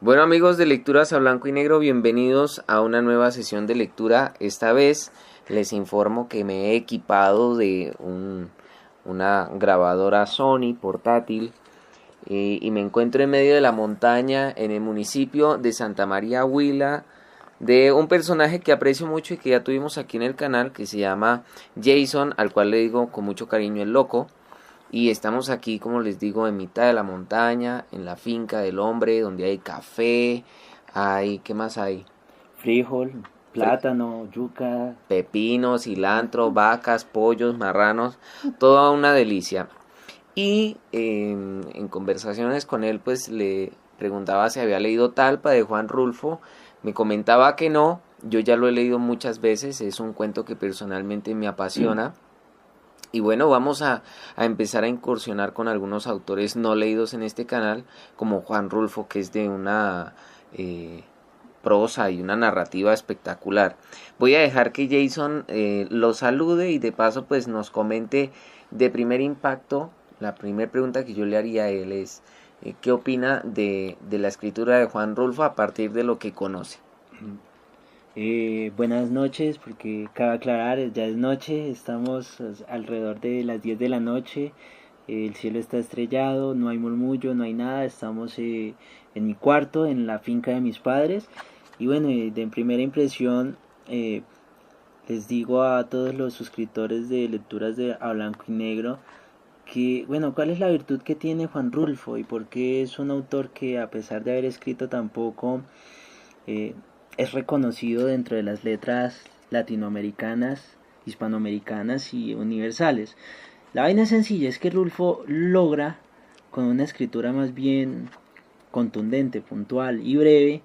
Bueno, amigos de Lecturas a Blanco y Negro, bienvenidos a una nueva sesión de lectura. Esta vez les informo que me he equipado de una grabadora Sony portátil y me encuentro en medio de la montaña en el municipio de Santa María Huila, de un personaje que aprecio mucho y que ya tuvimos aquí en el canal, que se llama Jason, al cual le digo con mucho cariño el loco. Y estamos aquí, como les digo, en mitad de la montaña, en la finca del hombre, donde hay café, ¿qué más hay? Frijol, plátano, yuca. Pepino, cilantro, vacas, pollos, marranos, toda una delicia. Y en conversaciones con él, pues le preguntaba si había leído Talpa de Juan Rulfo. Me comentaba que no, yo ya lo he leído muchas veces, es un cuento que personalmente me apasiona. Y bueno, vamos a empezar a incursionar con algunos autores no leídos en este canal, como Juan Rulfo, que es de una prosa y una narrativa espectacular. Voy a dejar que Jason lo salude y de paso pues nos comente de primer impacto. La primera pregunta que yo le haría a él es ¿qué opina de la escritura de Juan Rulfo a partir de lo que conoce? Buenas noches, porque cabe aclarar, ya es noche, estamos alrededor de las 10 de la noche, el cielo está estrellado, no hay murmullo, no hay nada, estamos en mi cuarto, en la finca de mis padres, y bueno, de primera impresión les digo a todos los suscriptores de Lecturas de A Blanco y Negro, que, bueno, ¿cuál es la virtud que tiene Juan Rulfo y por qué es un autor que, a pesar de haber escrito tan poco, eh, es reconocido dentro de las letras latinoamericanas, hispanoamericanas y universales? La vaina sencilla es que Rulfo logra, con una escritura más bien contundente, puntual y breve,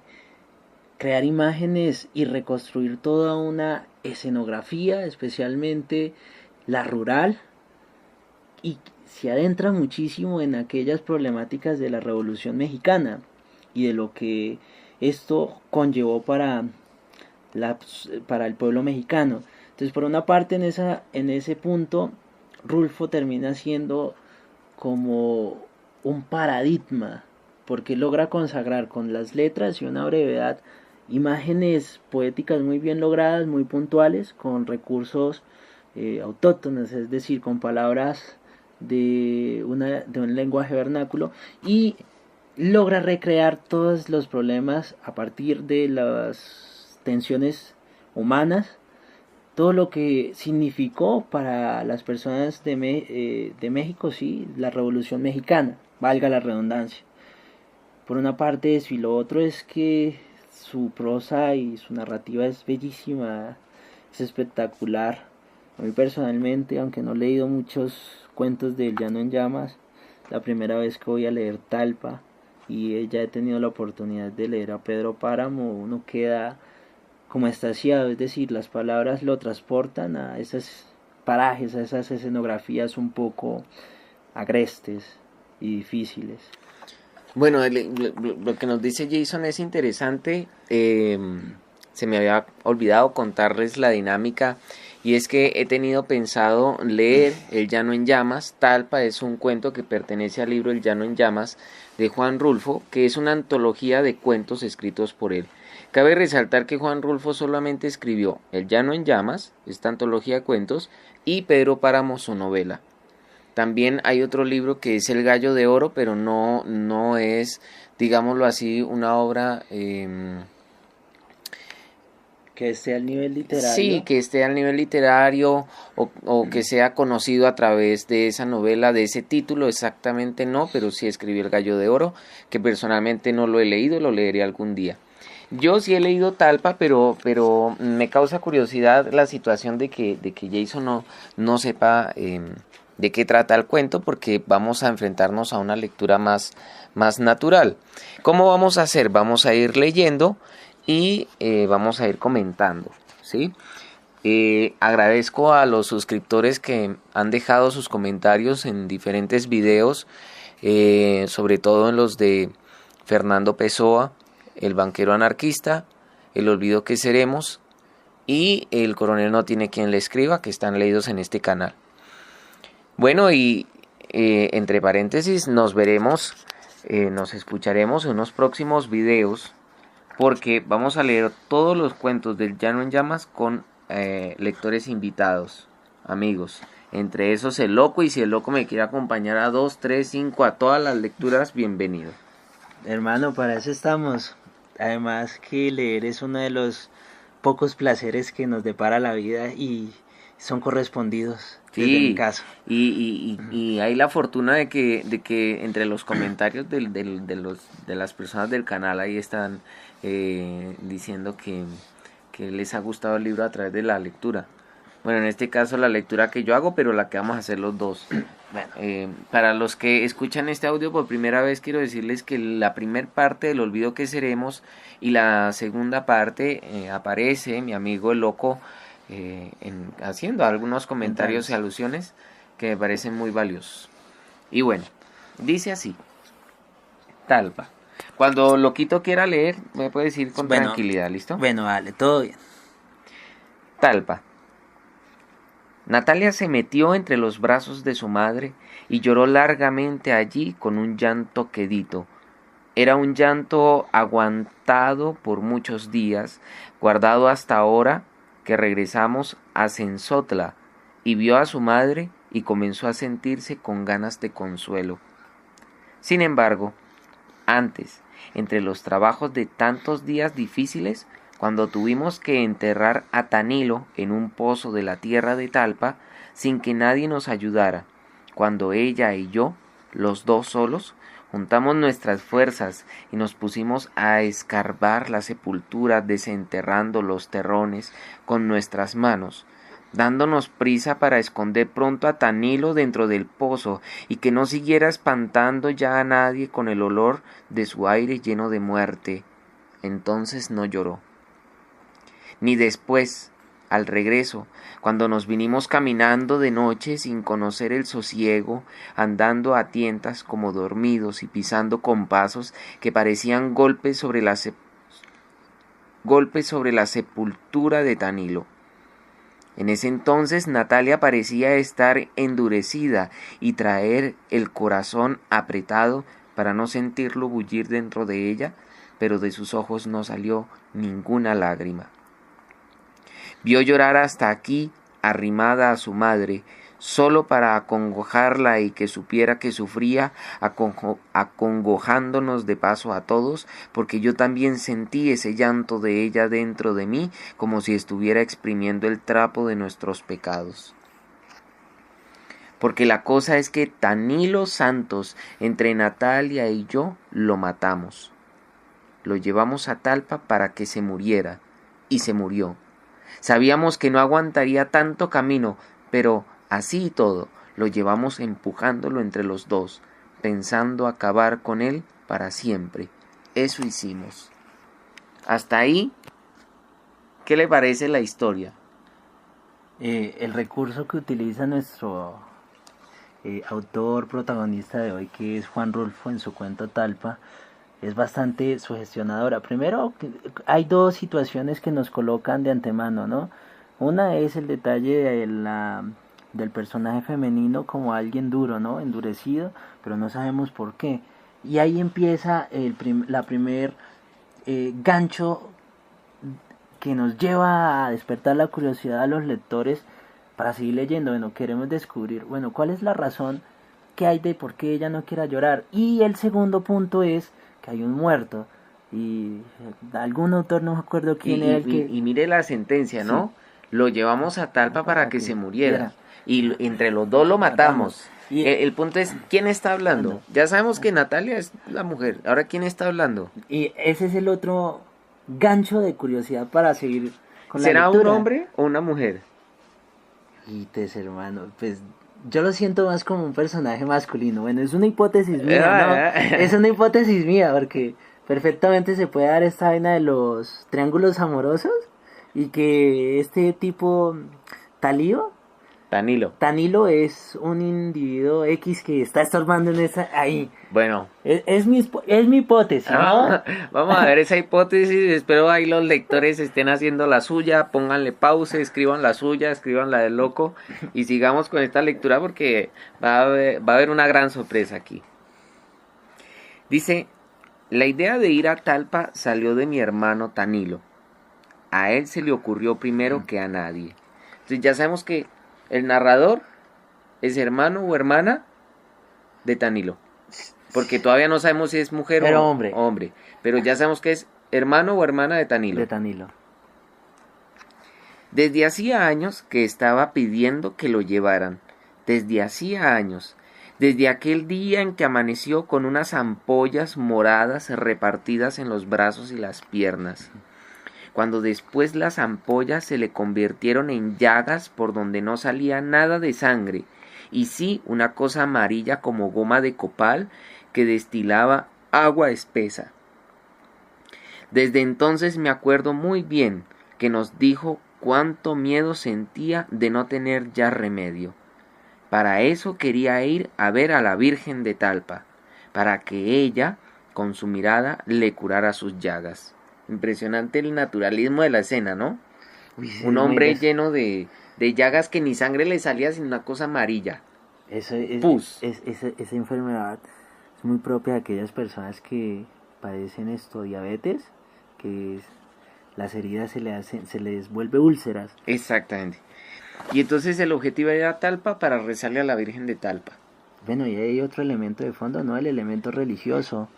crear imágenes y reconstruir toda una escenografía, especialmente la rural, y se adentra muchísimo en aquellas problemáticas de la Revolución Mexicana y de lo que esto conllevó para el pueblo mexicano. Entonces, por una parte, en ese punto, Rulfo termina siendo como un paradigma, porque logra consagrar con las letras y una brevedad imágenes poéticas muy bien logradas, muy puntuales, con recursos autóctonos, es decir, con palabras de un lenguaje vernáculo, y logra recrear todos los problemas a partir de las tensiones humanas, todo lo que significó para las personas de México, sí, la Revolución Mexicana, valga la redundancia. Por una parte eso, y lo otro es que su prosa y su narrativa es bellísima, es espectacular. A mí personalmente, aunque no he leído muchos cuentos del Llano en Llamas, la primera vez que voy a leer Talpa, y ya he tenido la oportunidad de leer a Pedro Páramo, uno queda como extasiado, es decir, las palabras lo transportan a esos parajes, a esas escenografías un poco agrestes y difíciles. Bueno, lo que nos dice Jason es interesante. Se me había olvidado contarles la dinámica y es que he tenido pensado leer El Llano en Llamas. Talpa es un cuento que pertenece al libro El Llano en Llamas de Juan Rulfo, que es una antología de cuentos escritos por él. Cabe resaltar que Juan Rulfo solamente escribió El Llano en Llamas, esta antología de cuentos, y Pedro Páramo, su novela. También hay otro libro que es El Gallo de Oro, pero no es, digámoslo así, una obra Que esté al nivel sí, literario. que esté al nivel literario o que sea conocido a través de esa novela, de ese título, exactamente no, pero sí escribió El Gallo de Oro, que personalmente no lo he leído, lo leeré algún día. Yo sí he leído Talpa, pero me causa curiosidad la situación de que Jason no sepa de qué trata el cuento, porque vamos a enfrentarnos a una lectura más natural. ¿Cómo vamos a hacer? Vamos a ir leyendo y vamos a ir comentando, ¿sí? Agradezco a los suscriptores que han dejado sus comentarios en diferentes videos, sobre todo en los de Fernando Pessoa, El banquero anarquista, El olvido que seremos y El coronel no tiene quien le escriba, que están leídos en este canal. Bueno, y entre paréntesis nos veremos nos escucharemos en unos próximos videos porque vamos a leer todos los cuentos del Llano en Llamas con lectores invitados, amigos. Entre esos el loco, y si el loco me quiere acompañar a 2, 3, 5, a todas las lecturas, bienvenido. Hermano, para eso estamos. Además que leer es uno de los pocos placeres que nos depara la vida y son correspondidos, desde mi caso. Y hay la fortuna de que entre los comentarios de las personas del canal ahí están diciendo que les ha gustado el libro a través de la lectura. Bueno, en este caso la lectura que yo hago, pero la que vamos a hacer los dos. Bueno, para los que escuchan este audio por primera vez, quiero decirles que la primera parte del Olvido que seremos y la segunda parte aparece mi amigo el loco haciendo algunos comentarios y alusiones que me parecen muy valiosos. Y bueno, dice así: Talpa. Cuando Loquito quiera leer, me puede decir con tranquilidad, ¿listo? Bueno, vale, todo bien. Talpa. Natalia se metió entre los brazos de su madre y lloró largamente allí con un llanto quedito. Era un llanto aguantado por muchos días, guardado hasta ahora que regresamos a Cenzotla, y vio a su madre y comenzó a sentirse con ganas de consuelo. Sin embargo, antes, entre los trabajos de tantos días difíciles, cuando tuvimos que enterrar a Tanilo en un pozo de la tierra de Talpa, sin que nadie nos ayudara, cuando ella y yo, los dos solos, juntamos nuestras fuerzas y nos pusimos a escarbar la sepultura desenterrando los terrones con nuestras manos, dándonos prisa para esconder pronto a Tanilo dentro del pozo y que no siguiera espantando ya a nadie con el olor de su aire lleno de muerte. Entonces no lloró. Ni después, al regreso, cuando nos vinimos caminando de noche sin conocer el sosiego, andando a tientas como dormidos y pisando con pasos que parecían golpes sobre la sepultura de Tanilo. En ese entonces Natalia parecía estar endurecida y traer el corazón apretado para no sentirlo bullir dentro de ella, pero de sus ojos no salió ninguna lágrima. Vio llorar hasta aquí, arrimada a su madre, solo para acongojarla y que supiera que sufría, acongojándonos de paso a todos, porque yo también sentí ese llanto de ella dentro de mí, como si estuviera exprimiendo el trapo de nuestros pecados. Porque la cosa es que Tanilo Santos, entre Natalia y yo, lo matamos. Lo llevamos a Talpa para que se muriera, y se murió. Sabíamos que no aguantaría tanto camino, pero así y todo, lo llevamos empujándolo entre los dos, pensando acabar con él para siempre. Eso hicimos. Hasta ahí, ¿qué le parece la historia? El recurso que utiliza nuestro autor protagonista de hoy, que es Juan Rulfo, en su cuento Talpa, es bastante sugestionadora. Primero, hay dos situaciones que nos colocan de antemano, ¿no? Una es el detalle del personaje femenino como alguien duro, ¿no? Endurecido, pero no sabemos por qué. Y ahí empieza la primer gancho que nos lleva a despertar la curiosidad a los lectores para seguir leyendo. Bueno, queremos descubrir, bueno, cuál es la razón que hay de por qué ella no quiera llorar. Y el segundo punto es que hay un muerto, y algún autor, no me acuerdo quién era el que... Y mire la sentencia, ¿no? Sí. Lo llevamos a Talpa para que se muriera, y entre los dos lo matamos. Y el punto es, ¿quién está hablando? Ya sabemos que Natalia es la mujer, ahora ¿quién está hablando? Y ese es el otro gancho de curiosidad para seguir con la lectura. ¿Será un hombre o una mujer? Y pues, hermano, pues... yo lo siento más como un personaje masculino. Bueno, es una hipótesis mía, ¿no? Es una hipótesis mía, porque perfectamente se puede dar esta vaina de los triángulos amorosos y que este tipo Tanilo es un individuo X que está estorbando en ahí. Bueno. Es mi hipótesis, ¿no? Vamos a ver esa hipótesis. Espero ahí los lectores estén haciendo la suya. Pónganle pausa, escriban la suya, escriban la del loco. Y sigamos con esta lectura porque va a haber una gran sorpresa aquí. Dice, la idea de ir a Talpa salió de mi hermano Tanilo. A él se le ocurrió primero que a nadie. Entonces ya sabemos que el narrador es hermano o hermana de Tanilo. Porque todavía no sabemos si es mujer Pero o hombre. hombre. Pero ya sabemos que es hermano o hermana de Tanilo. De Tanilo. Desde hacía años que estaba pidiendo que lo llevaran. Desde hacía años. Desde aquel día en que amaneció con unas ampollas moradas repartidas en los brazos y las piernas. Cuando después las ampollas se le convirtieron en llagas por donde no salía nada de sangre, y sí una cosa amarilla como goma de copal que destilaba agua espesa. Desde entonces me acuerdo muy bien que nos dijo cuánto miedo sentía de no tener ya remedio. Para eso quería ir a ver a la Virgen de Talpa, para que ella, con su mirada, le curara sus llagas. Impresionante el naturalismo de la escena, ¿no? Uy, sí, Un hombre lleno de llagas que ni sangre le salía, sino una cosa amarilla. Pus. Esa enfermedad es muy propia de aquellas personas que padecen diabetes, que las heridas se les vuelve úlceras. Exactamente. Y entonces el objetivo era Talpa para rezarle a la Virgen de Talpa. Bueno, y hay otro elemento de fondo, ¿no? El elemento religioso.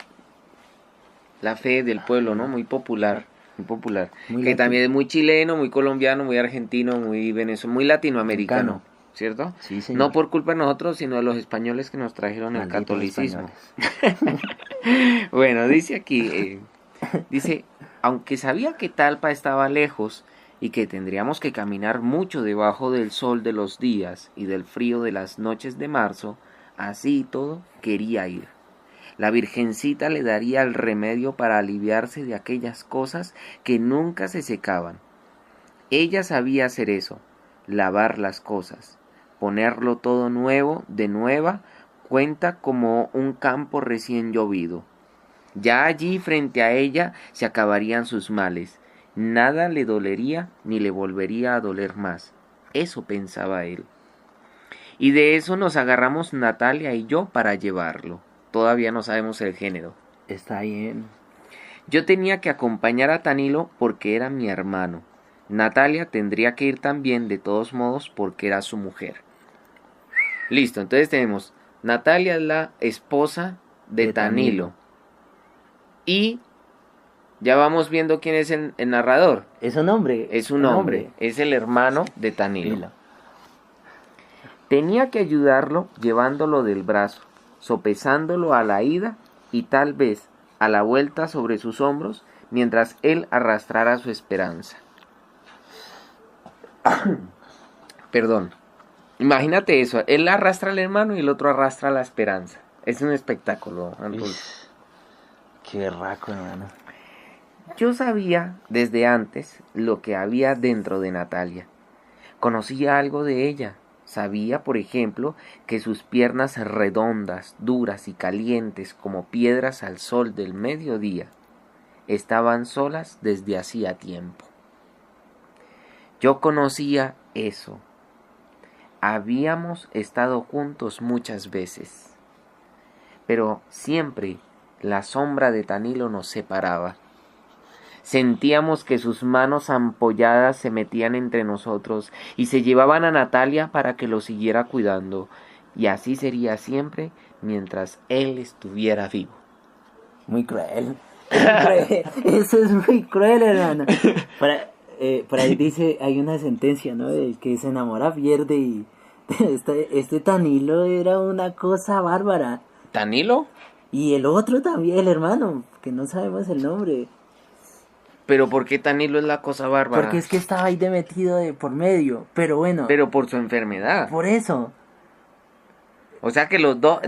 La fe del pueblo, ¿no? Muy popular. Muy popular. Muy que también es muy chileno, muy colombiano, muy argentino, muy venezolano, muy latinoamericano. ¿Cierto? Sí, señor. No por culpa de nosotros, sino de los españoles que nos trajeron Malditos el catolicismo. Bueno, dice aquí, dice, aunque sabía que Talpa estaba lejos y que tendríamos que caminar mucho debajo del sol de los días y del frío de las noches de marzo, así y todo quería ir. La Virgencita le daría el remedio para aliviarse de aquellas cosas que nunca se secaban. Ella sabía hacer eso, lavar las cosas, ponerlo todo nuevo, de nueva cuenta como un campo recién llovido. Ya allí frente a ella se acabarían sus males. Nada le dolería ni le volvería a doler más. Eso pensaba él. Y de eso nos agarramos Natalia y yo para llevarlo. Todavía no sabemos el género. Está bien. Yo tenía que acompañar a Tanilo porque era mi hermano. Natalia tendría que ir también de todos modos porque era su mujer. Listo, entonces tenemos Natalia es la esposa de Tanilo. Y ya vamos viendo quién es el narrador. Es un hombre. Es un hombre. Es el hermano de Tanilo. Tenía que ayudarlo llevándolo del brazo, sopesándolo a la ida y tal vez a la vuelta sobre sus hombros, mientras él arrastrara su esperanza. Perdón. Imagínate eso, él arrastra al hermano y el otro arrastra la esperanza. Es un espectáculo. Qué berraco, hermano. Yo sabía desde antes lo que había dentro de Natalia. Conocía algo de ella. Sabía, por ejemplo, que sus piernas redondas, duras y calientes como piedras al sol del mediodía, estaban solas desde hacía tiempo. Yo conocía eso. Habíamos estado juntos muchas veces, pero siempre la sombra de Tanilo nos separaba. Sentíamos que sus manos ampolladas se metían entre nosotros y se llevaban a Natalia para que lo siguiera cuidando, y así sería siempre mientras él estuviera vivo. Muy cruel. Eso es muy cruel, hermano. Por ahí dice, hay una sentencia, ¿no? De que se enamora pierde y este Tanilo era una cosa bárbara. ¿Tanilo? Y el otro también, el hermano, que no sabemos el nombre. ¿Pero por qué Tanilo es la cosa bárbara? Porque es que estaba ahí de metido de por medio, pero bueno. Pero por su enfermedad. Por eso. O sea que los dos,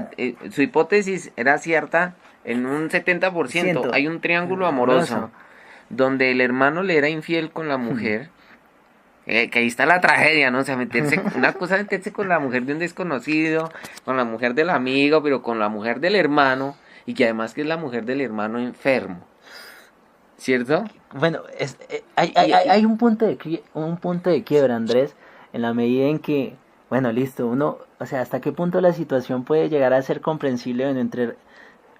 su hipótesis era cierta en un 70%. Hay un triángulo amoroso donde el hermano le era infiel con la mujer. Que ahí está la tragedia, ¿no? O sea, una cosa es meterse con la mujer de un desconocido, con la mujer del amigo, pero con la mujer del hermano, y que además que es la mujer del hermano enfermo. ¿Cierto? Bueno, hay un punto de quiebra, Andrés, en la medida en que, bueno, listo, uno, o sea, hasta qué punto la situación puede llegar a ser comprensible entre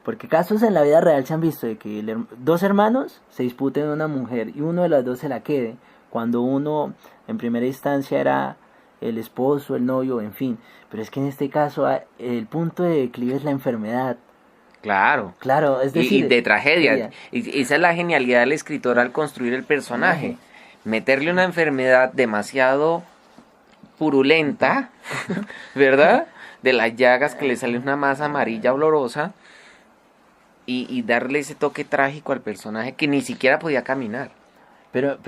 Porque casos en la vida real se han visto de que dos hermanos se disputen una mujer y uno de los dos se la quede, cuando uno en primera instancia era el esposo, el novio, en fin. Pero es que en este caso el punto de declive es la enfermedad. Claro. Claro, es Y decir, de tragedia. Y esa es la genialidad del escritor al construir el personaje. Meterle una enfermedad demasiado purulenta, ¿verdad? De las llagas que le sale una masa amarilla olorosa y darle ese toque trágico al personaje que ni siquiera podía caminar. Pero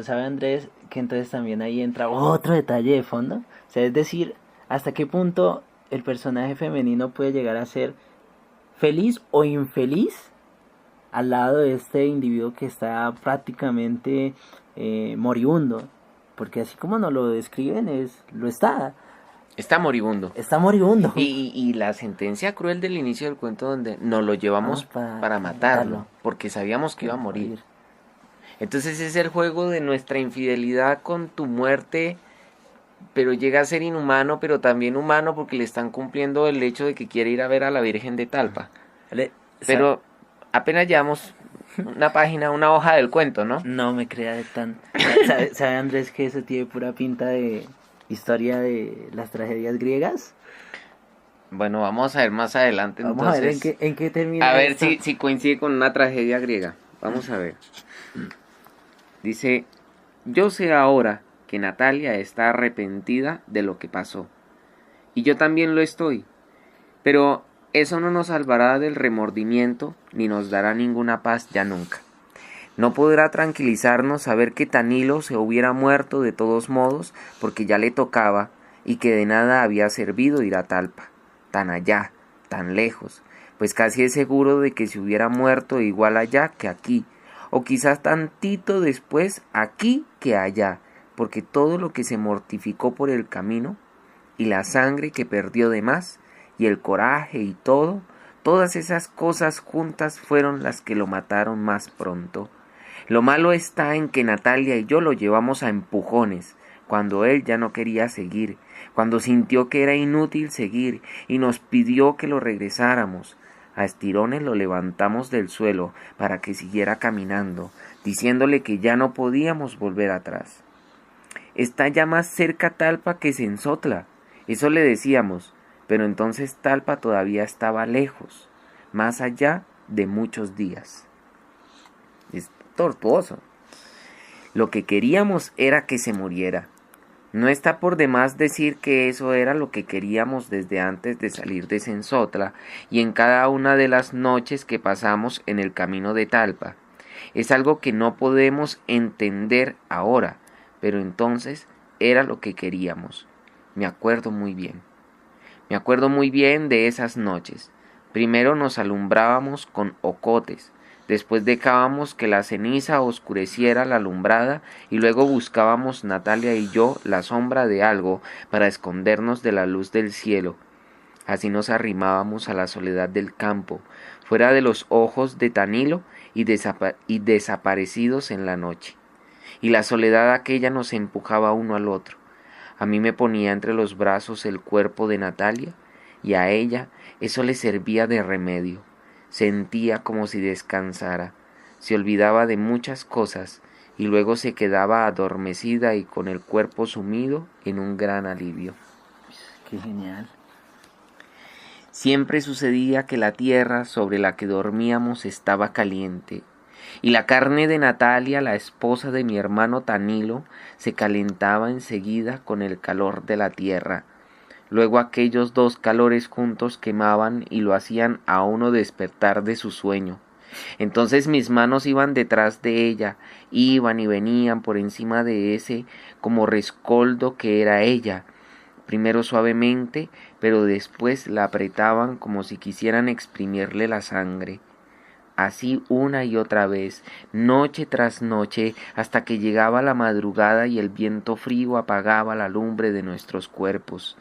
sabe Andrés que entonces también ahí entra otro detalle de fondo. O sea, es decir, hasta qué punto el personaje femenino puede llegar a ser feliz o infeliz al lado de este individuo que está prácticamente moribundo. Porque así como nos lo describen, lo está. Está moribundo. Está moribundo. Y la sentencia cruel del inicio del cuento donde nos lo llevamos para matarlo, porque sabíamos que iba a morir. Entonces es el juego de nuestra infidelidad con tu muerte, pero llega a ser inhumano, pero también humano porque le están cumpliendo el hecho de que quiere ir a ver a la Virgen de Talpa. Pero apenas llevamos una página, una hoja del cuento, ¿no? No me crea de tan... ¿Sabe Andrés que eso tiene pura pinta de historia de las tragedias griegas? Bueno, vamos a ver más adelante. Vamos entonces, a ver en qué termina. A ver si coincide con una tragedia griega. Vamos a ver. Dice, yo sé ahora que Natalia está arrepentida de lo que pasó. Y yo también lo estoy. Pero eso no nos salvará del remordimiento ni nos dará ninguna paz ya nunca. No podrá tranquilizarnos saber que Tanilo se hubiera muerto de todos modos porque ya le tocaba y que de nada había servido ir a Talpa, tan allá, tan lejos, pues casi es seguro de que se hubiera muerto igual allá que aquí, o quizás tantito después aquí que allá, porque todo lo que se mortificó por el camino, y la sangre que perdió de más, y el coraje y todo, todas esas cosas juntas fueron las que lo mataron más pronto. Lo malo está en que Natalia y yo lo llevamos a empujones, cuando él ya no quería seguir, cuando sintió que era inútil seguir, y nos pidió que lo regresáramos. A estirones lo levantamos del suelo para que siguiera caminando, diciéndole que ya no podíamos volver atrás. Está ya más cerca Talpa que Cenzotla, eso le decíamos, pero entonces Talpa todavía estaba lejos, más allá de muchos días. Es tortuoso. Lo que queríamos era que se muriera. No está por demás decir que eso era lo que queríamos desde antes de salir de Cenzotla y en cada una de las noches que pasamos en el camino de Talpa. Es algo que no podemos entender ahora, pero entonces era lo que queríamos. Me acuerdo muy bien. Me acuerdo muy bien de esas noches. Primero nos alumbrábamos con ocotes. Después dejábamos que la ceniza oscureciera la alumbrada y luego buscábamos Natalia y yo la sombra de algo para escondernos de la luz del cielo. Así nos arrimábamos a la soledad del campo, fuera de los ojos de Tanilo y desaparecidos en la noche. Y la soledad aquella nos empujaba uno al otro. A mí me ponía entre los brazos el cuerpo de Natalia y a ella eso le servía de remedio. Sentía como si descansara, se olvidaba de muchas cosas y luego se quedaba adormecida y con el cuerpo sumido en un gran alivio. Qué genial. Siempre sucedía que la tierra sobre la que dormíamos estaba caliente, y la carne de Natalia, la esposa de mi hermano Tanilo, se calentaba enseguida con el calor de la tierra. Luego aquellos dos calores juntos quemaban y lo hacían a uno despertar de su sueño. Entonces mis manos iban detrás de ella, iban y venían por encima de ese como rescoldo que era ella. Primero suavemente, pero después la apretaban como si quisieran exprimirle la sangre. Así una y otra vez, noche tras noche, hasta que llegaba la madrugada y el viento frío apagaba la lumbre de nuestros cuerpos.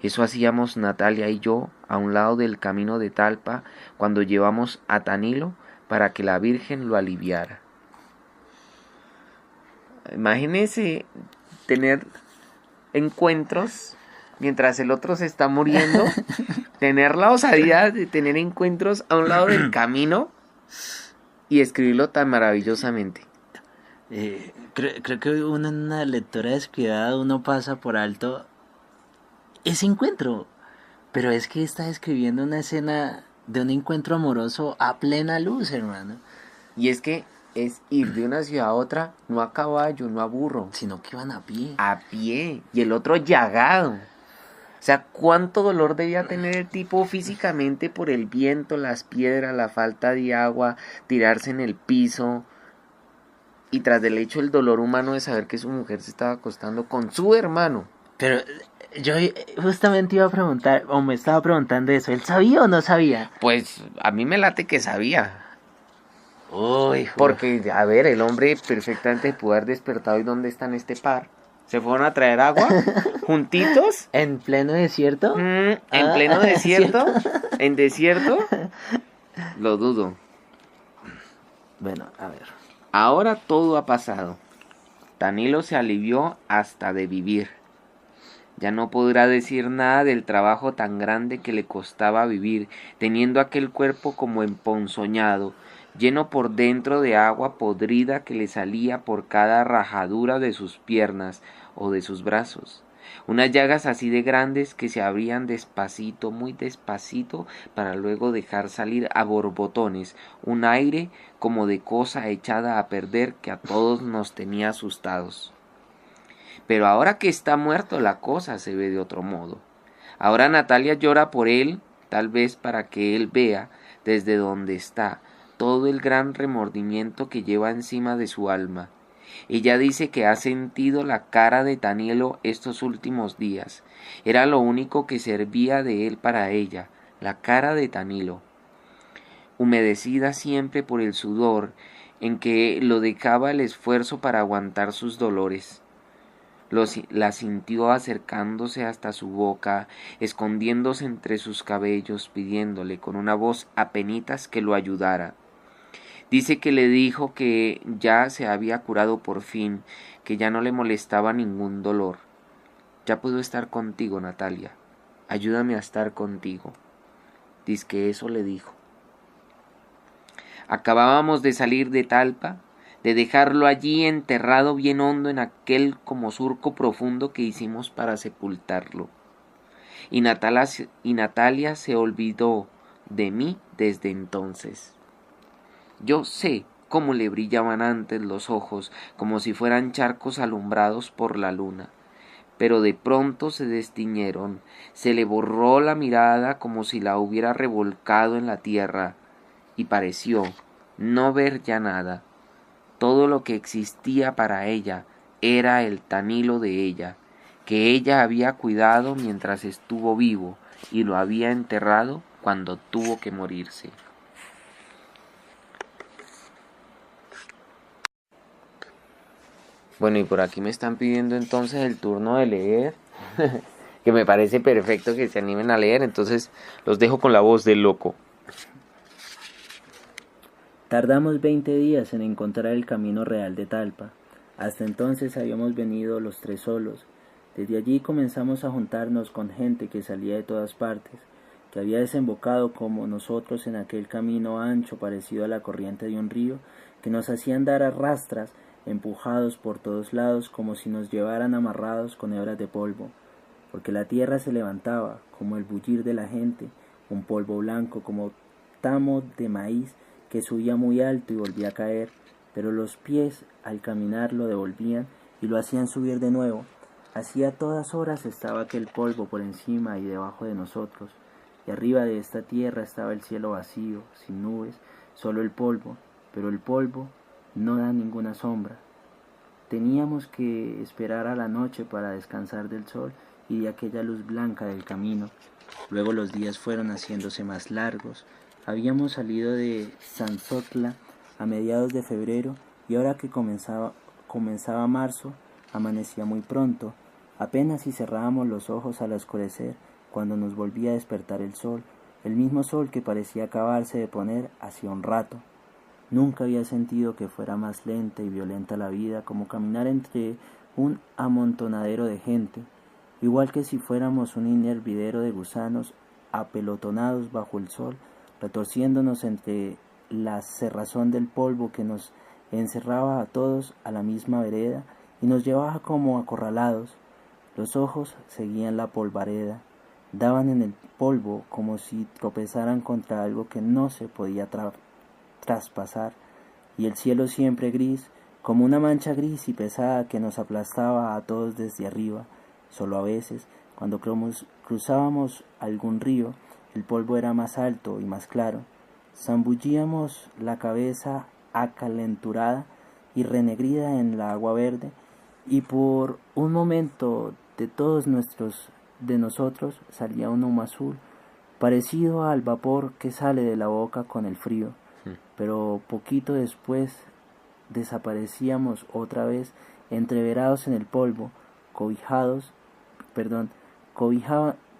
Eso hacíamos Natalia y yo a un lado del camino de Talpa cuando llevamos a Tanilo para que la Virgen lo aliviara. Imagínense tener encuentros mientras el otro se está muriendo, tener la osadía de tener encuentros a un lado del camino y escribirlo tan maravillosamente. Creo que uno en una lectura descuidada uno pasa por alto ese encuentro, pero es que está escribiendo una escena de un encuentro amoroso a plena luz, hermano. Y es que es ir de una ciudad a otra, no a caballo, no a burro, Sino que van a pie. a pie, y el otro llagado. O sea, cuánto dolor debía tener el tipo físicamente por el viento, las piedras, la falta de agua, tirarse en el piso. Y tras del hecho el dolor humano de saber que su mujer se estaba acostando con su hermano. Pero yo justamente iba a preguntar, o me estaba preguntando eso, ¿él sabía o no sabía? Pues a mí me late que sabía. Uy, Porque, a ver, el hombre perfectamente pudo haber despertado. ¿Y dónde están este par? ¿Se fueron a traer agua? ¿Juntitos? ¿En pleno desierto? ¿En pleno desierto? ¿En desierto? Lo dudo. Bueno, a ver. Ahora todo ha pasado. Danilo se alivió hasta de vivir. Ya no podrá decir nada del trabajo tan grande que le costaba vivir, teniendo aquel cuerpo como emponzoñado, lleno por dentro de agua podrida que le salía por cada rajadura de sus piernas o de sus brazos. Unas llagas así de grandes que se abrían despacito, muy despacito, para luego dejar salir a borbotones un aire como de cosa echada a perder que a todos nos tenía asustados. Pero ahora que está muerto la cosa se ve de otro modo. Ahora Natalia llora por él, tal vez para que él vea, desde donde está, todo el gran remordimiento que lleva encima de su alma. Ella dice que ha sentido la cara de Tanielo estos últimos días. Era lo único que servía de él para ella, la cara de Tanilo, humedecida siempre por el sudor, en que lo dejaba el esfuerzo para aguantar sus dolores. La sintió acercándose hasta su boca, escondiéndose entre sus cabellos, pidiéndole con una voz apenitas que lo ayudara. Dice que le dijo que ya se había curado por fin, que ya no le molestaba ningún dolor. Ya puedo estar contigo, Natalia. Ayúdame a estar contigo. Dice que eso le dijo. Acabábamos de salir de Talpa, de dejarlo allí enterrado bien hondo en aquel como surco profundo que hicimos para sepultarlo. Y Natalia se olvidó de mí desde entonces. Yo sé cómo le brillaban antes los ojos, como si fueran charcos alumbrados por la luna, pero de pronto se destiñeron, se le borró la mirada como si la hubiera revolcado en la tierra, y pareció no ver ya nada. Todo lo que existía para ella era el Tanilo de ella, que ella había cuidado mientras estuvo vivo y lo había enterrado cuando tuvo que morirse. Bueno, y por aquí me están pidiendo entonces el turno de leer, que me parece perfecto que se animen a leer, entonces los dejo con la voz del loco. Tardamos 20 días en encontrar el camino real de Talpa. Hasta entonces habíamos venido los tres solos. Desde allí comenzamos a juntarnos con gente que salía de todas partes, que había desembocado como nosotros en aquel camino ancho parecido a la corriente de un río, que nos hacía andar a rastras, empujados por todos lados como si nos llevaran amarrados con hebras de polvo, porque la tierra se levantaba, como el bullir de la gente, un polvo blanco como tamo de maíz, que subía muy alto y volvía a caer, pero los pies al caminar lo devolvían y lo hacían subir de nuevo. Así a todas horas estaba aquel polvo por encima y debajo de nosotros, y arriba de esta tierra estaba el cielo vacío, sin nubes, solo el polvo, pero el polvo no da ninguna sombra. Teníamos que esperar a la noche para descansar del sol y de aquella luz blanca del camino. Luego los días fueron haciéndose más largos. Habíamos salido de Sanzotla a mediados de febrero y ahora que comenzaba marzo, amanecía muy pronto. Apenas si cerrábamos los ojos al oscurecer, cuando nos volvía a despertar el mismo sol que parecía acabarse de poner hacía un rato. Nunca había sentido que fuera más lenta y violenta la vida, como caminar entre un amontonadero de gente. igual que si fuéramos un hervidero de gusanos apelotonados bajo el sol, retorciéndonos entre la cerrazón del polvo que nos encerraba a todos a la misma vereda y nos llevaba como acorralados. Los ojos seguían la polvareda, daban en el polvo como si tropezaran contra algo que no se podía traspasar, y el cielo siempre gris, como una mancha gris y pesada que nos aplastaba a todos desde arriba. Solo a veces, cuando cruzábamos algún río, el polvo era más alto y más claro. Zambullíamos la cabeza acalenturada y renegrida en la agua verde, y por un momento de nosotros salía un humo azul, parecido al vapor que sale de la boca con el frío, pero poquito después desaparecíamos otra vez, entreverados en el polvo,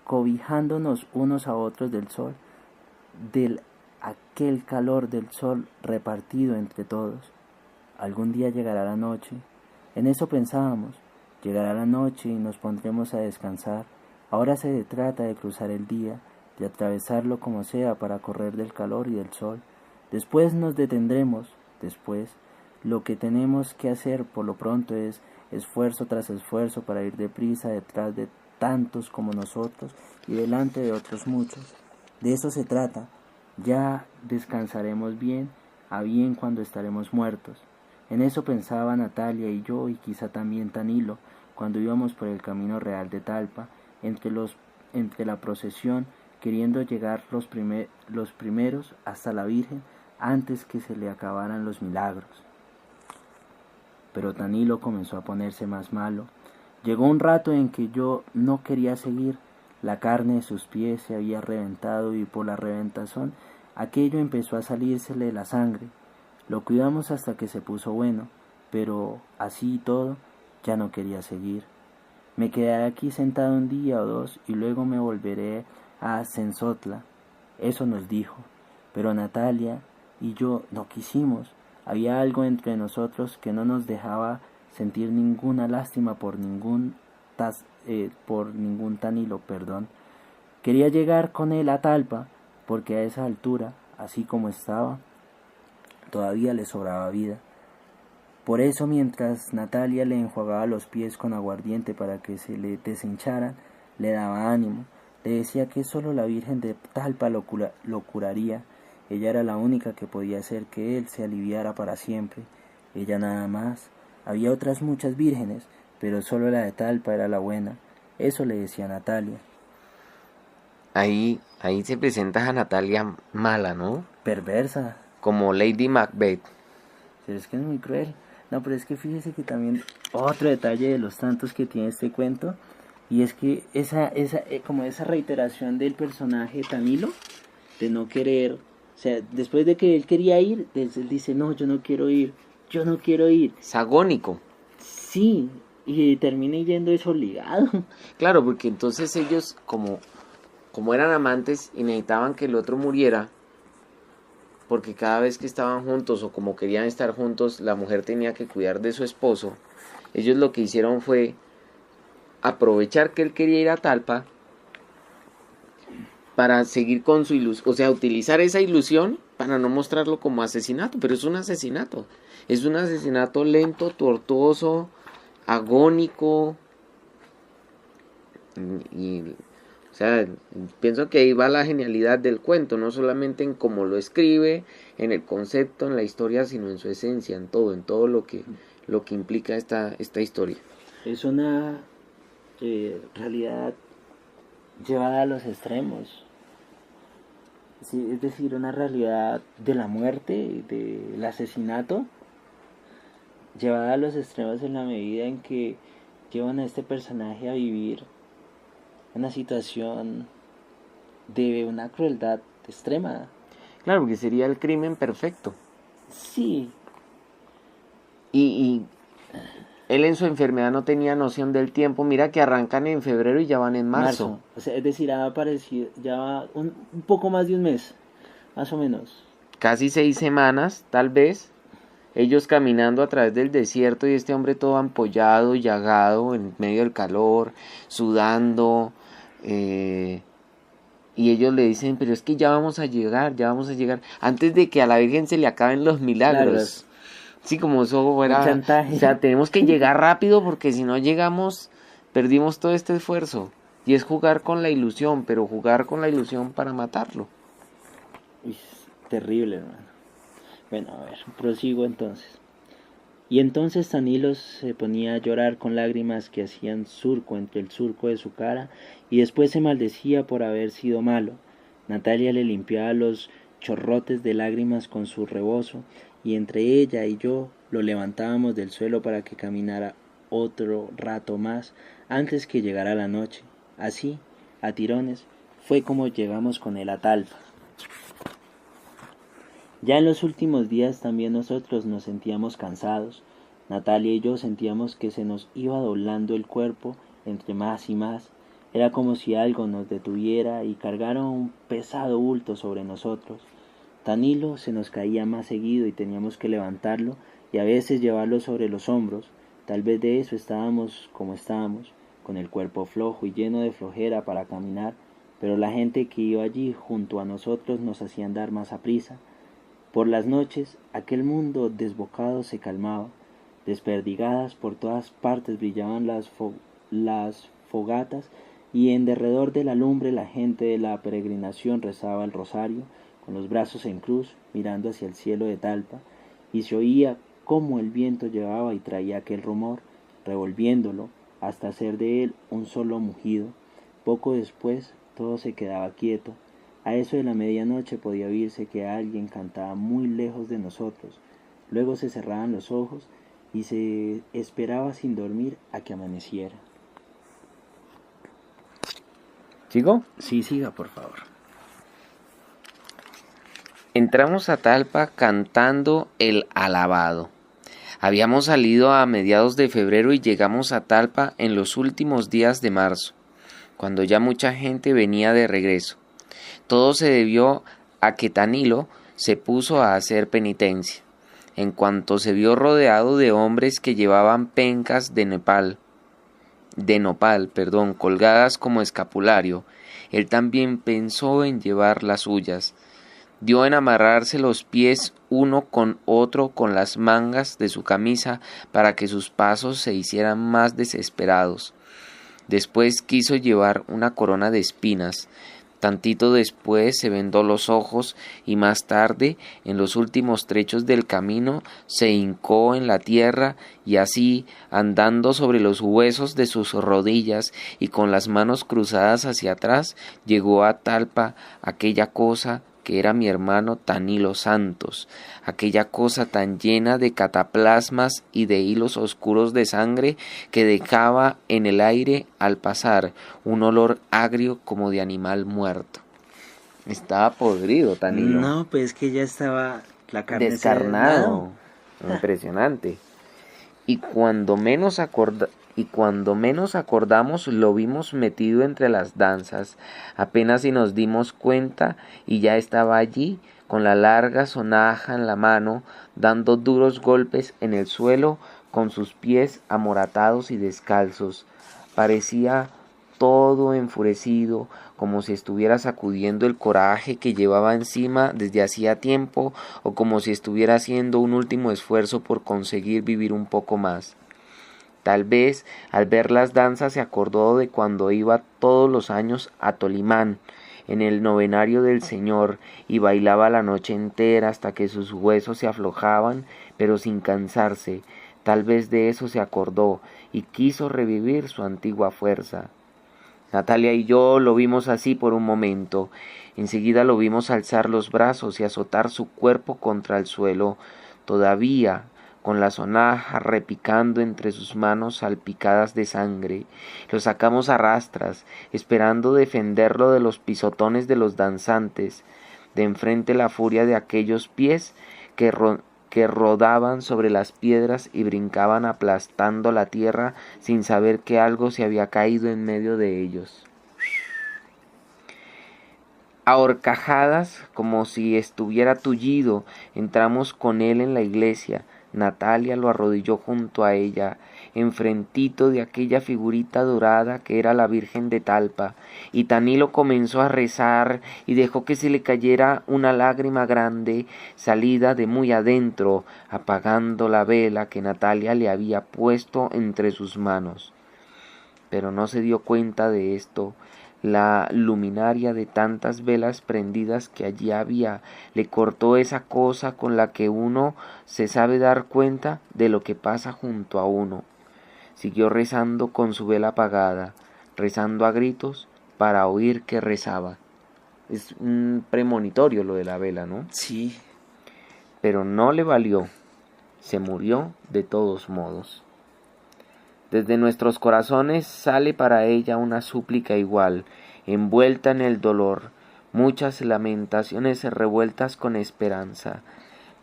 cobijándonos unos a otros del sol, del aquel calor del sol repartido entre todos. Algún día llegará la noche. En eso pensábamos. Llegará la noche y nos pondremos a descansar. Ahora se trata de cruzar el día, de atravesarlo como sea para correr del calor y del sol. Después nos detendremos. Después, lo que tenemos que hacer por lo pronto es esfuerzo tras esfuerzo para ir deprisa detrás de tantos como nosotros y delante de otros muchos. De eso se trata. Ya descansaremos bien, a bien cuando estaremos muertos. En eso pensaba Natalia y yo, y quizá también Tanilo, cuando íbamos por el camino real de Talpa, entre la procesión, queriendo llegar los primeros hasta la Virgen antes que se le acabaran los milagros. Pero Tanilo comenzó a ponerse más malo. Llegó un rato en que yo no quería seguir. La carne de sus pies se había reventado y por la reventazón aquello empezó a salírsele la sangre. Lo cuidamos hasta que se puso bueno, pero así y todo ya no quería seguir. Me quedaré aquí sentado un día o dos y luego me volveré a Cenzotla. Eso nos dijo, pero Natalia y yo no quisimos. Había algo entre nosotros que no nos dejaba sentir ninguna lástima por ningún Tanilo. Quería llegar con él a Talpa, porque a esa altura, así como estaba, todavía le sobraba vida. Por eso, mientras Natalia le enjuagaba los pies con aguardiente para que se le deshincharan, le daba ánimo, le decía que solo la Virgen de Talpa lo curaría. Ella era la única que podía hacer que él se aliviara para siempre. Ella nada más. Había otras muchas vírgenes, pero solo la de Talpa era la buena. Eso le decía Natalia. Ahí se presenta a Natalia mala, ¿no? Perversa. Como Lady Macbeth. Pero es que es muy cruel. No, pero es que fíjese que también otro detalle de los tantos que tiene este cuento, y es que como esa reiteración del personaje Tanilo, de no querer, o sea, después de que él quería ir, él dice, no, yo no quiero ir. Es agónico. Sí, y termina yendo es obligado. Claro, porque entonces ellos, como eran amantes y necesitaban que el otro muriera, porque cada vez que estaban juntos o como querían estar juntos, la mujer tenía que cuidar de su esposo. Ellos lo que hicieron fue aprovechar que él quería ir a Talpa para seguir con su ilusión, o sea, utilizar esa ilusión para no mostrarlo como asesinato, pero es un asesinato lento, tortuoso, agónico, y o sea, pienso que ahí va la genialidad del cuento, no solamente en cómo lo escribe, en el concepto, en la historia, sino en su esencia, en todo lo que implica esta historia. Es una realidad llevada a los extremos. Sí, es decir, una realidad de la muerte, del asesinato, llevada a los extremos en la medida en que llevan a este personaje a vivir una situación de una crueldad extrema. Claro, porque sería el crimen perfecto. Sí. Y él en su enfermedad no tenía noción del tiempo. Mira que arrancan en febrero y ya van en marzo. O sea, es decir, ha aparecido ya va un poco más de un mes, más o menos. Casi 6 semanas, tal vez. ellos caminando a través del desierto y este hombre todo ampollado, llagado, en medio del calor, sudando, y ellos le dicen, pero es que ya vamos a llegar, antes de que a la Virgen se le acaben los milagros. Sí, como eso Un fuera, chantaje. o sea, tenemos que llegar rápido porque si no llegamos, perdimos todo este esfuerzo. Y es jugar con la ilusión, pero jugar con la ilusión para matarlo. Uy, terrible, hermano. Bueno, a ver, prosigo entonces. Y entonces Danilo se ponía a llorar con lágrimas que hacían surco entre el surco de su cara y después se maldecía por haber sido malo. Natalia le limpiaba los chorrotes de lágrimas con su rebozo y entre ella y yo lo levantábamos del suelo para que caminara otro rato más antes que llegara la noche. Así, a tirones, fue como llegamos con él a Talpa. Ya en los últimos días también nosotros nos sentíamos cansados. Natalia y yo sentíamos que se nos iba doblando el cuerpo entre más y más. Era como si algo nos detuviera y cargara un pesado bulto sobre nosotros. Danilo se nos caía más seguido y teníamos que levantarlo y a veces llevarlo sobre los hombros. Tal vez de eso estábamos como estábamos, con el cuerpo flojo y lleno de flojera para caminar, pero la gente que iba allí junto a nosotros nos hacía andar más aprisa. Por las noches aquel mundo desbocado se calmaba, desperdigadas por todas partes brillaban las fogatas y en derredor de la lumbre la gente de la peregrinación rezaba el rosario con los brazos en cruz mirando hacia el cielo de Talpa y se oía cómo el viento llevaba y traía aquel rumor, revolviéndolo hasta hacer de él un solo mugido. Poco después todo se quedaba quieto. A eso de la medianoche podía oírse que alguien cantaba muy lejos de nosotros. Luego se cerraban los ojos y se esperaba sin dormir a que amaneciera. ¿Sigo? Sí, siga, por favor. Entramos a Talpa cantando el alabado. Habíamos salido a mediados de febrero y llegamos a Talpa en los últimos días de marzo, cuando ya mucha gente venía de regreso. Todo se debió a que Danilo se puso a hacer penitencia. En cuanto se vio rodeado de hombres que llevaban pencas de nopal, colgadas como escapulario, él también pensó en llevar las suyas. Dio en amarrarse los pies uno con otro con las mangas de su camisa para que sus pasos se hicieran más desesperados. Después quiso llevar una corona de espinas. Tantito después se vendó los ojos y más tarde, en los últimos trechos del camino, se hincó en la tierra y así, andando sobre los huesos de sus rodillas y con las manos cruzadas hacia atrás, llegó a Talpa aquella cosa que era mi hermano Danilo Santos, aquella cosa tan llena de cataplasmas y de hilos oscuros de sangre que dejaba en el aire al pasar un olor agrio como de animal muerto. Estaba podrido Danilo. No, pues que ya estaba la carne descarnado. Impresionante. Y cuando menos acordamos lo vimos metido entre las danzas, apenas si nos dimos cuenta y ya estaba allí con la larga sonaja en la mano, dando duros golpes en el suelo con sus pies amoratados y descalzos. Parecía todo enfurecido, como si estuviera sacudiendo el coraje que llevaba encima desde hacía tiempo, o como si estuviera haciendo un último esfuerzo por conseguir vivir un poco más. Tal vez al ver las danzas se acordó de cuando iba todos los años a Tolimán, en el novenario del Señor, y bailaba la noche entera hasta que sus huesos se aflojaban, pero sin cansarse. Tal vez de eso se acordó y quiso revivir su antigua fuerza. Natalia y yo lo vimos así por un momento. Enseguida lo vimos alzar los brazos y azotar su cuerpo contra el suelo, todavía con la sonaja repicando entre sus manos salpicadas de sangre. Lo sacamos a rastras, esperando defenderlo de los pisotones de los danzantes, de enfrente la furia de aquellos pies que rodaban sobre las piedras y brincaban aplastando la tierra sin saber que algo se había caído en medio de ellos. A horcajadas, como si estuviera tullido, entramos con él en la iglesia. Natalia lo arrodilló junto a ella, enfrentito de aquella figurita dorada que era la Virgen de Talpa, y Tanilo comenzó a rezar y dejó que se le cayera una lágrima grande, salida de muy adentro, apagando la vela que Natalia le había puesto entre sus manos. Pero no se dio cuenta de esto. La luminaria de tantas velas prendidas que allí había le cortó esa cosa con la que uno se sabe dar cuenta de lo que pasa junto a uno. Siguió rezando con su vela apagada, rezando a gritos para oír que rezaba. Es un premonitorio lo de la vela, ¿no? Sí. Pero no le valió. Se murió de todos modos. Desde nuestros corazones sale para ella una súplica igual, envuelta en el dolor, muchas lamentaciones revueltas con esperanza.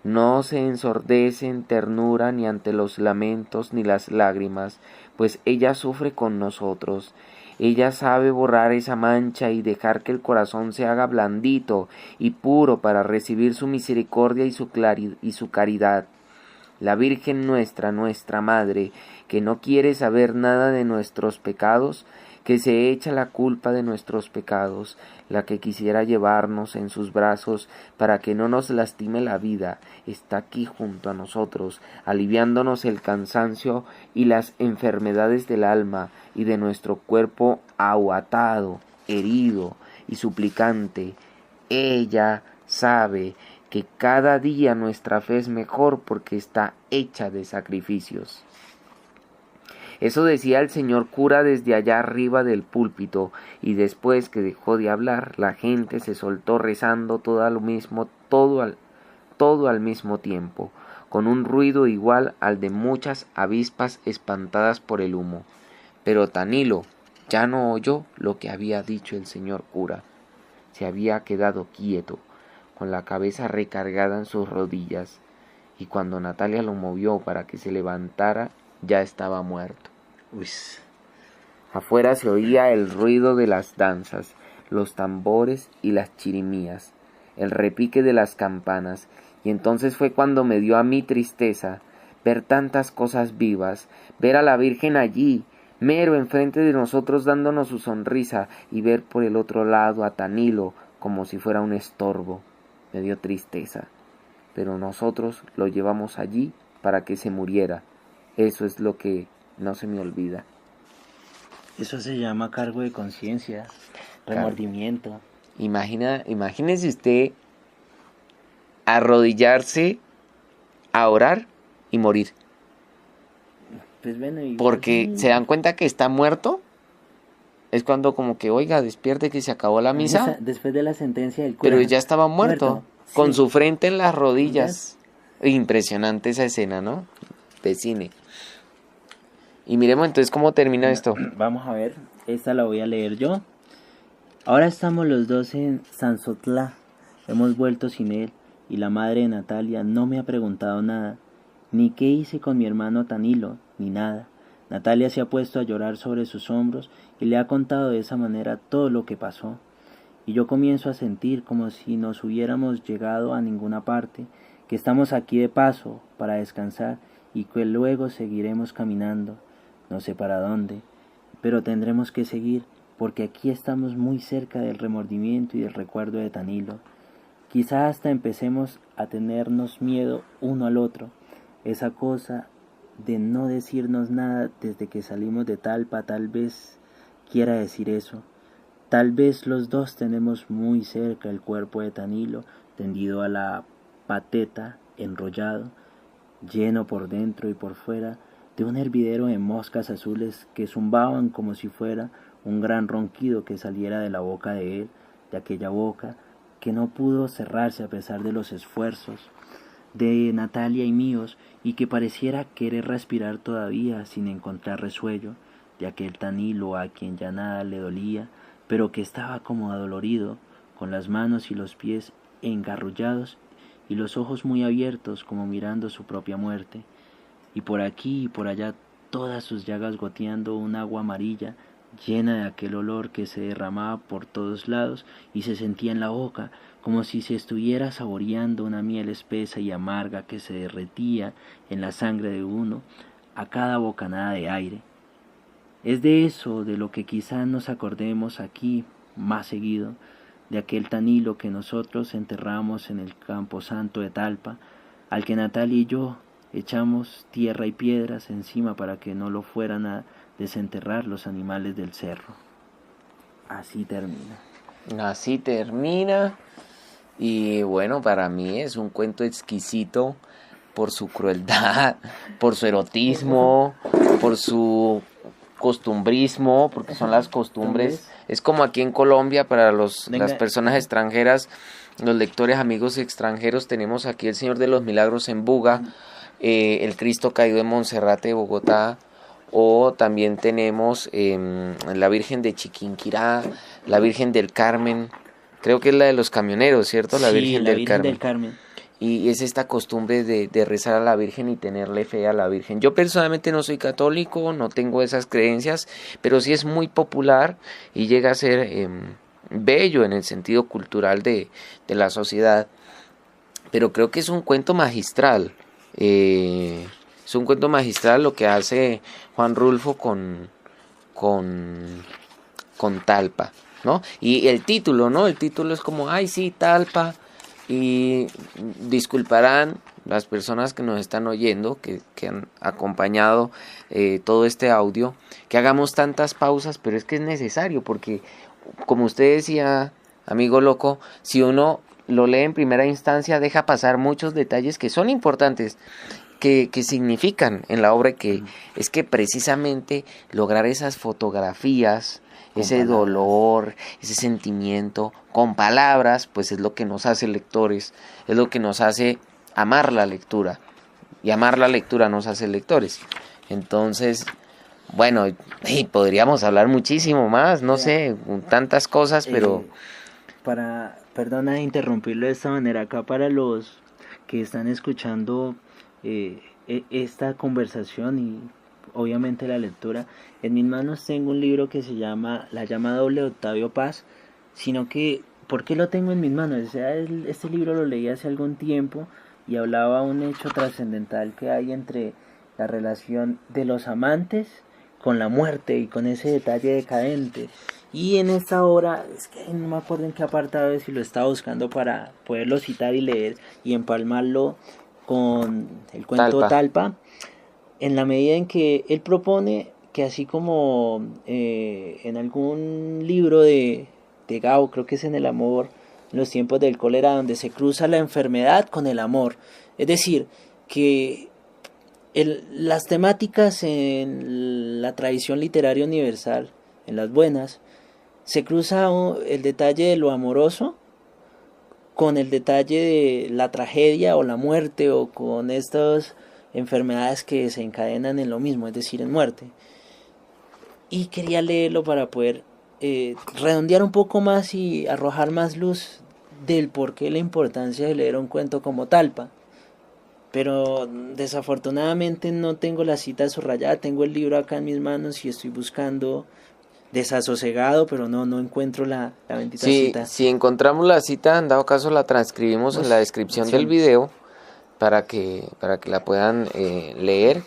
No se ensordece en ternura ni ante los lamentos ni las lágrimas, pues ella sufre con nosotros. Ella sabe borrar esa mancha y dejar que el corazón se haga blandito y puro para recibir su misericordia y su caridad. La Virgen nuestra, nuestra Madre, que no quiere saber nada de nuestros pecados, que se echa la culpa de nuestros pecados, la que quisiera llevarnos en sus brazos para que no nos lastime la vida, está aquí junto a nosotros, aliviándonos el cansancio y las enfermedades del alma y de nuestro cuerpo aguatado, herido y suplicante. Ella sabe que cada día nuestra fe es mejor porque está hecha de sacrificios. Eso decía el señor cura desde allá arriba del púlpito, y después que dejó de hablar, la gente se soltó rezando todo al mismo tiempo, con un ruido igual al de muchas avispas espantadas por el humo. Pero Tanilo ya no oyó lo que había dicho el señor cura. Se había quedado quieto, con la cabeza recargada en sus rodillas, y cuando Natalia lo movió para que se levantara, ya estaba muerto. Uy. Afuera se oía el ruido de las danzas, los tambores y las chirimías, el repique de las campanas, y entonces fue cuando me dio a mí tristeza ver tantas cosas vivas, ver a la Virgen allí, mero enfrente de nosotros dándonos su sonrisa, y ver por el otro lado a Tanilo como si fuera un estorbo. Me dio tristeza, pero nosotros lo llevamos allí para que se muriera. Eso es lo que no se me olvida. Eso se llama cargo de conciencia, remordimiento. Imagínese usted arrodillarse a orar y morir. Pues bueno, porque se dan cuenta que está muerto. Es cuando como que, oiga, despierte que se acabó la misa. Después de la sentencia del cura. Pero ya estaba muerto. Con sí. su frente en las rodillas. Impresionante esa escena, ¿no? De cine. Y miremos entonces cómo termina esto. Vamos a ver, esta la voy a leer yo. Ahora estamos los dos en Sanzotlá. Hemos vuelto sin él y la madre de Natalia no me ha preguntado nada. Ni qué hice con mi hermano Tanilo, ni nada. Natalia se ha puesto a llorar sobre sus hombros y le ha contado de esa manera todo lo que pasó. Y yo comienzo a sentir como si nos hubiéramos llegado a ninguna parte, que estamos aquí de paso para descansar y que luego seguiremos caminando, no sé para dónde, pero tendremos que seguir porque aquí estamos muy cerca del remordimiento y del recuerdo de Tanilo. Quizá hasta empecemos a tenernos miedo uno al otro, esa cosa de no decirnos nada desde que salimos de Talpa tal vez quiera decir eso. Tal vez los dos tenemos muy cerca el cuerpo de Tanilo, tendido a la pateta, enrollado, lleno por dentro y por fuera de un hervidero de moscas azules que zumbaban como si fuera un gran ronquido que saliera de la boca de él, de aquella boca que no pudo cerrarse a pesar de los esfuerzos de Natalia y míos, y que pareciera querer respirar todavía sin encontrar resuello, de aquel Tanilo a quien ya nada le dolía, pero que estaba como adolorido, con las manos y los pies engarrullados y los ojos muy abiertos como mirando su propia muerte, y por aquí y por allá todas sus llagas goteando un agua amarilla llena de aquel olor que se derramaba por todos lados y se sentía en la boca, como si se estuviera saboreando una miel espesa y amarga que se derretía en la sangre de uno a cada bocanada de aire. Es de eso de lo que quizás nos acordemos aquí más seguido, de aquel Tanilo que nosotros enterramos en el camposanto de Talpa, al que Natalia y yo echamos tierra y piedras encima para que no lo fueran a desenterrar los animales del cerro. Así termina. Así termina. Y bueno, para mí es un cuento exquisito por su crueldad, por su erotismo, por su costumbrismo, porque son las costumbres. Es como aquí en Colombia para las personas extranjeras, los lectores amigos extranjeros, tenemos aquí el Señor de los Milagros en Buga, el Cristo Caído en Monserrate de Bogotá, o también tenemos la Virgen de Chiquinquirá, la Virgen del Carmen, creo que es la de los camioneros, ¿cierto? La Virgen del Carmen. Y es esta costumbre de rezar a la Virgen y tenerle fe a la Virgen. Yo personalmente no soy católico, no tengo esas creencias, pero sí es muy popular y llega a ser bello en el sentido cultural de la sociedad. Pero creo que es un cuento magistral. Es un cuento magistral lo que hace Juan Rulfo con Talpa, ¿no? Y el título, ¿no? El título es como, ay, sí, Talpa. Y disculparán las personas que nos están oyendo, que han acompañado todo este audio, que hagamos tantas pausas, pero es que es necesario, porque como usted decía, amigo loco, si uno lo lee en primera instancia, deja pasar muchos detalles que son importantes, que significan en la obra, que es que precisamente lograr esas fotografías, ese dolor, ese sentimiento, con palabras, pues es lo que nos hace lectores, es lo que nos hace amar la lectura, y amar la lectura nos hace lectores. Entonces, bueno, podríamos hablar muchísimo más, no sé, tantas cosas, pero... Perdona interrumpirlo de esta manera, acá para los que están escuchando esta conversación y obviamente la lectura, en mis manos tengo un libro que se llama La llama doble de Octavio Paz, sino que, ¿por qué lo tengo en mis manos? O sea, este libro lo leí hace algún tiempo y hablaba un hecho trascendental que hay entre la relación de los amantes con la muerte y con ese detalle decadente. Y en esta obra, es que no me acuerdo en qué apartado es, y lo estaba buscando para poderlo citar y leer y empalmarlo con el cuento Talpa, en la medida en que él propone que así como en algún libro de Gao, creo que es en El amor, en los tiempos del cólera, donde se cruza la enfermedad con el amor, es decir, que las temáticas en la tradición literaria universal, en las buenas, se cruza el detalle de lo amoroso con el detalle de la tragedia o la muerte, o con estas enfermedades que se encadenan en lo mismo, es decir, en muerte. Y quería leerlo para poder redondear un poco más y arrojar más luz del porqué, la importancia de leer un cuento como Talpa. Pero desafortunadamente no tengo la cita subrayada, tengo el libro acá en mis manos y estoy buscando desasosegado, pero no encuentro la bendita cita. Si encontramos la cita, en dado caso la transcribimos en la descripción del video para que la puedan leer.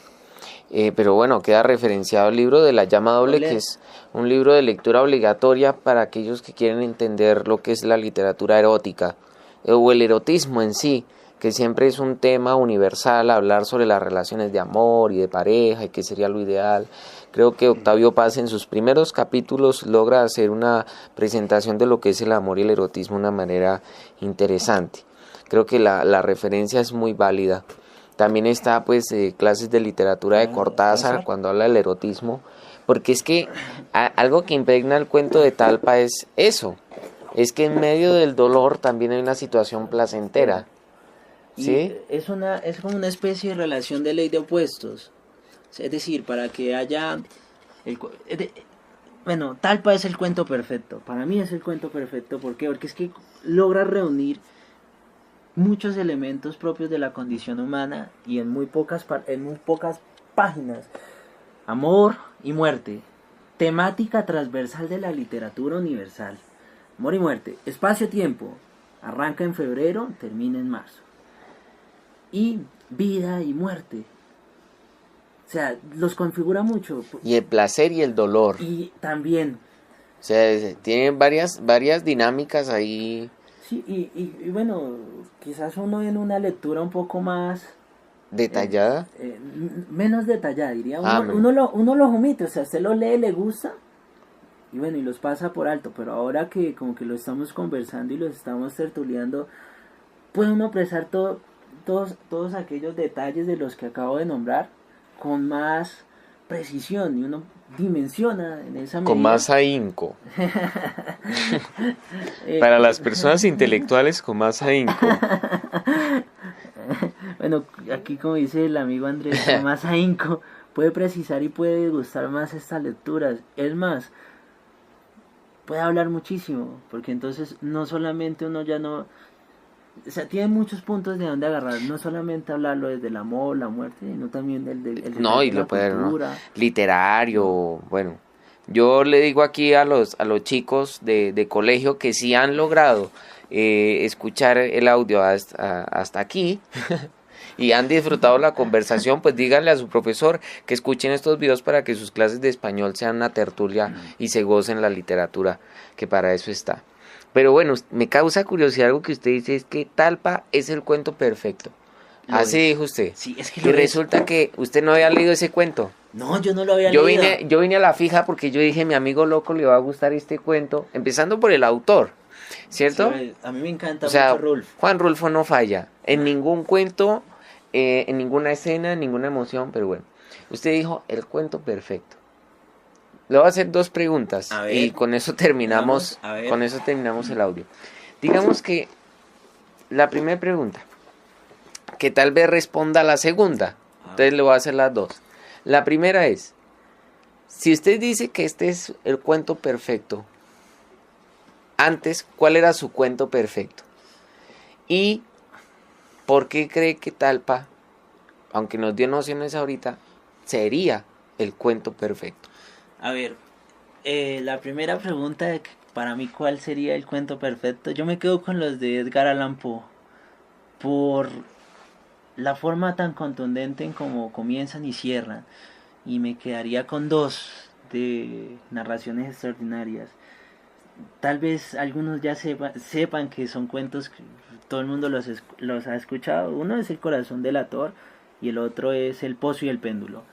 Pero bueno, queda referenciado el libro de La llama doble, que es un libro de lectura obligatoria para aquellos que quieren entender lo que es la literatura erótica o el erotismo en sí, que siempre es un tema universal, hablar sobre las relaciones de amor y de pareja y qué sería lo ideal. Creo que Octavio Paz en sus primeros capítulos logra hacer una presentación de lo que es el amor y el erotismo de una manera interesante. Creo que la referencia es muy válida. También está pues clases de literatura de Cortázar cuando habla del erotismo, porque es que algo que impregna el cuento de Talpa es eso, es que en medio del dolor también hay una situación placentera. ¿Sí? Es como una especie de relación de ley de opuestos. Es decir, para que haya... Bueno, Talpa es el cuento perfecto. Para mí es el cuento perfecto. ¿Por qué? Porque es que logra reunir muchos elementos propios de la condición humana y en muy pocas páginas. Amor y muerte. temática transversal de la literatura universal. Amor y muerte, espacio-tiempo, arranca en febrero, termina en marzo. Y vida y muerte. O sea, los configura mucho. Y el placer y el dolor. Y también. O sea, tienen varias dinámicas ahí. Sí, y bueno, quizás uno en una lectura un poco más... ¿Detallada? Menos detallada, diría. No. Uno los omite, o sea, usted lo lee, le gusta, y bueno, y los pasa por alto, pero ahora que como que lo estamos conversando y los estamos tertuleando, puede uno apreciar todos aquellos detalles de los que acabo de nombrar con más precisión, y uno dimensiona en esa medida. Con más ahínco. Para las personas intelectuales, con más ahínco. Bueno, aquí como dice el amigo Andrés, con más ahínco, puede precisar y puede gustar más estas lecturas. Es más, puede hablar muchísimo, porque entonces no solamente uno ya no... O sea, tiene muchos puntos de donde agarrar, no solamente hablarlo desde el amor, la muerte, sino también no, y lo puede, ¿no? Literario, bueno. Yo le digo aquí a los chicos de colegio que si han logrado escuchar el audio hasta aquí y han disfrutado la conversación, pues díganle a su profesor que escuchen estos videos para que sus clases de español sean una tertulia y se gocen la literatura, que para eso está. Pero bueno, me causa curiosidad algo que usted dice, es que Talpa es el cuento perfecto. Así dijo usted. Sí, es que y resulta que usted no había leído ese cuento. No, yo no lo había leído. Yo vine a la fija porque yo dije, mi amigo loco le va a gustar este cuento, empezando por el autor, ¿cierto? Sí, a mí me encanta mucho Rulfo. Juan Rulfo no falla en ningún cuento, en ninguna escena, en ninguna emoción, pero bueno. Usted dijo, el cuento perfecto. Le voy a hacer 2 preguntas y con eso terminamos, el audio. Digamos que la primera pregunta, que tal vez responda a la segunda, entonces le voy a hacer las 2. La primera es, si usted dice que este es el cuento perfecto, antes, ¿cuál era su cuento perfecto? ¿Y por qué cree que Talpa, aunque nos dio nociones ahorita, sería el cuento perfecto? A ver, la primera pregunta de para mí cuál sería el cuento perfecto, yo me quedo con los de Edgar Allan Poe, por la forma tan contundente en cómo comienzan y cierran, y me quedaría con 2 de narraciones extraordinarias. Tal vez algunos ya sepan que son cuentos que todo el mundo los ha escuchado. Uno es El corazón delator y el otro es El pozo y el péndulo,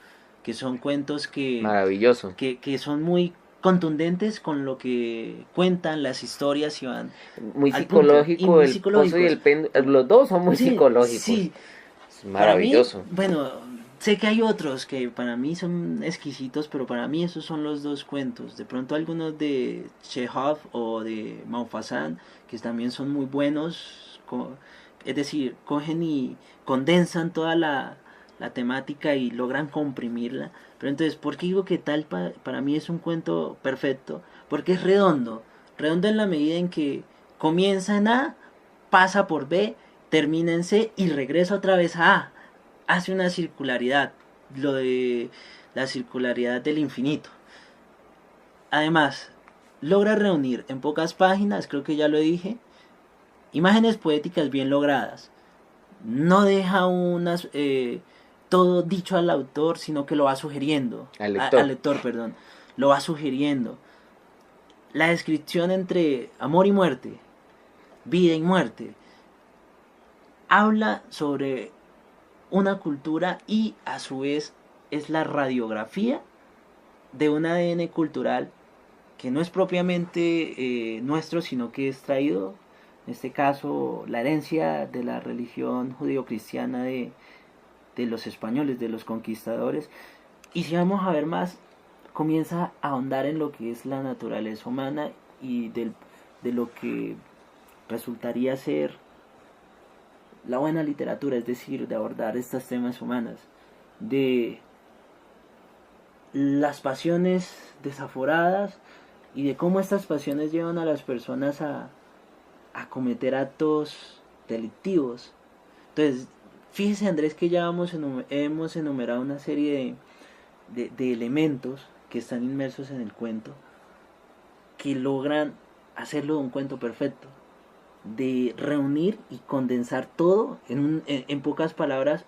que son cuentos maravilloso, que son muy contundentes con lo que cuentan las historias y van muy psicológico. El pozo y el péndulo, los dos son muy psicológicos. Sí, es maravilloso. Mí, bueno, sé que hay otros que para mí son exquisitos, pero para mí esos son los 2 cuentos. De pronto algunos de Chekhov o de Maupassant, que también son muy buenos, es decir, cogen y condensan toda la temática y logran comprimirla. Pero entonces, ¿por qué digo que Talpa para mí es un cuento perfecto? Porque es redondo en la medida en que comienza en A, pasa por B, termina en C y regresa otra vez a A. Hace una circularidad, lo de la circularidad del infinito. Además, logra reunir en pocas páginas, creo que ya lo dije, imágenes poéticas bien logradas. No deja todo dicho al autor, sino que lo va sugiriendo. Al lector, perdón. Lo va sugiriendo. La descripción entre amor y muerte, vida y muerte, habla sobre una cultura y a su vez es la radiografía de un ADN cultural que no es propiamente nuestro, sino que es traído, en este caso, la herencia de la religión judeocristiana de los españoles, de los conquistadores. Y si vamos a ver más, comienza a ahondar en lo que es la naturaleza humana y de lo que resultaría ser la buena literatura, es decir, de abordar estos temas humanos, de las pasiones desaforadas y de cómo estas pasiones llevan a las personas a cometer actos delictivos. Entonces, fíjese, Andrés, que ya hemos enumerado una serie de elementos que están inmersos en el cuento, que logran hacerlo de un cuento perfecto, de reunir y condensar todo en pocas palabras,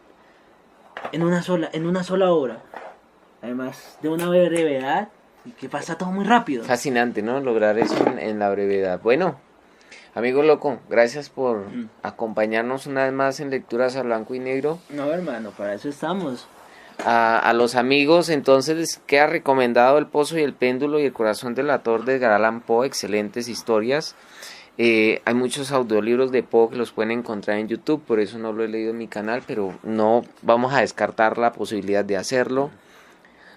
en una sola obra, además de una brevedad y que pasa todo muy rápido. Fascinante, ¿no? Lograr eso en la brevedad. Bueno, amigo loco, gracias por acompañarnos una vez más en Lecturas a Blanco y Negro. No, hermano, para eso estamos. A los amigos, entonces, les queda recomendado El Pozo y el Péndulo y El Corazón del Ator de Edgar Allan Poe, excelentes historias. Hay muchos audiolibros de Poe que los pueden encontrar en YouTube, por eso no lo he leído en mi canal, pero no vamos a descartar la posibilidad de hacerlo.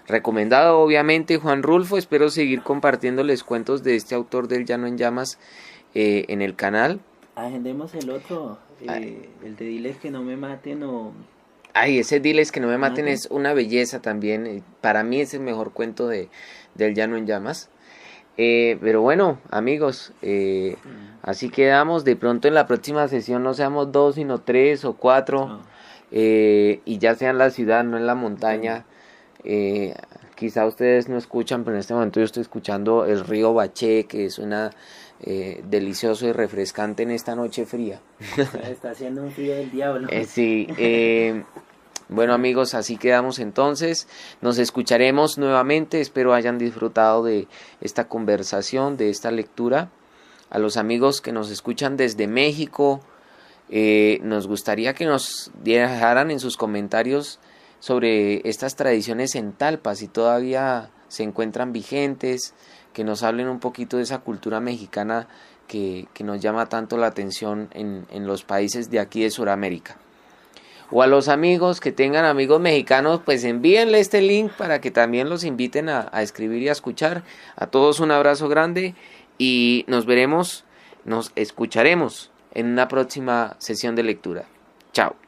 Recomendado obviamente Juan Rulfo, espero seguir compartiéndoles cuentos de este autor del Llano en Llamas en el canal. Agendemos el otro, el de Diles que no me maten o... Ay, ese Diles que no me maten es una belleza también, para mí es el mejor cuento del Llano en Llamas. Pero bueno, amigos, así quedamos. De pronto en la próxima sesión no seamos 2, sino 3 o 4, y ya sea en la ciudad, no en la montaña. Quizá ustedes no escuchan, pero en este momento yo estoy escuchando el río Baché, que suena delicioso y refrescante en esta noche fría. Está haciendo un frío del diablo. Sí, bueno amigos, así quedamos entonces, nos escucharemos nuevamente, espero hayan disfrutado de esta conversación, de esta lectura. A los amigos que nos escuchan desde México, nos gustaría que nos dejaran en sus comentarios sobre estas tradiciones en Talpa, si todavía se encuentran vigentes, que nos hablen un poquito de esa cultura mexicana que nos llama tanto la atención en los países de aquí de Sudamérica. O a los amigos que tengan amigos mexicanos, pues envíenle este link para que también los inviten a escribir y a escuchar. A todos un abrazo grande y nos escucharemos en una próxima sesión de lectura. Chao.